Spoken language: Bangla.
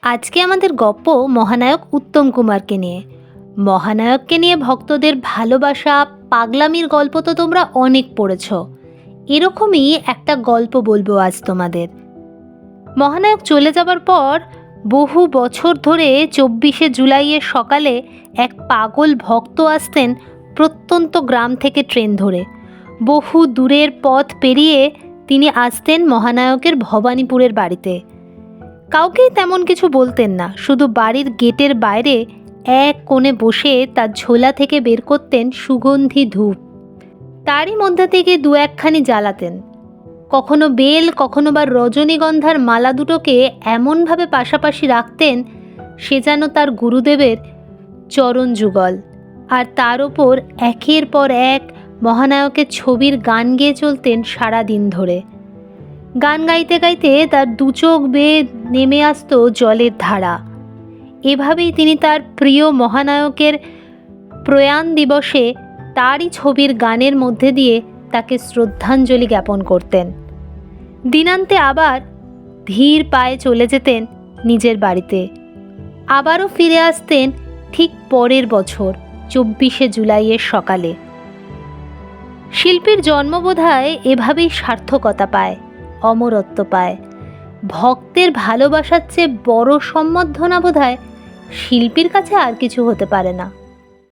আজকে আমাদের গপ্প মহানায়ক উত্তম কুমারকে নিয়ে। মহানায়ককে নিয়ে ভক্তদের ভালোবাসা, পাগলামির গল্প তো তোমরা অনেক পড়েছ। এরকমই একটা গল্প বলবো আজ তোমাদের। মহানায়ক চলে যাবার পর বহু বছর ধরে 24শে জুলাইয়ের সকালে এক পাগল ভক্ত আসতেন প্রত্যন্ত গ্রাম থেকে ট্রেন ধরে। বহু দূরের পথ পেরিয়ে তিনি আসতেন মহানায়কের ভবানীপুরের বাড়িতে। কাউকেই তেমন কিছু বলতেন না, শুধু বাড়ির গেটের বাইরে এক কোণে বসে তার ঝোলা থেকে বের করতেন সুগন্ধি ধূপ। তারই মধ্যে থেকে দু একখানি জ্বালাতেন। কখনো বেল, কখনো বা রজনীগন্ধার মালা দুটোকে এমনভাবে পাশাপাশি রাখতেন সে যেন তার গুরুদেবের চরণ যুগল। আর তার ওপর একের পর এক মহানায়কের ছবির গান গেয়ে চলতেন সারা দিন ধরে। গান গাইতে গাইতে তার দু চোখ বেয়ে নেমে আসত জলের ধারা। এভাবেই তিনি তার প্রিয় মহানায়কের প্রয়াণ দিবসে তারই ছবির গানের মধ্যে দিয়ে তাকে শ্রদ্ধাঞ্জলি জ্ঞাপন করতেন। দিনান্তে আবার ধীর পায়ে চলে যেতেন নিজের বাড়িতে। আবারও ফিরে আসতেন ঠিক পরের বছর 24শে জুলাইয়ের সকালে। শিল্পীর জন্ম বোধহয় এভাবেই সার্থকতা পায়, অমরত্ব পায়। ভক্তের ভালোবাসার চেয়ে বড় সম্বর্ধনা বোধহয় শিল্পীর কাছে আর কিছু হতে পারে না।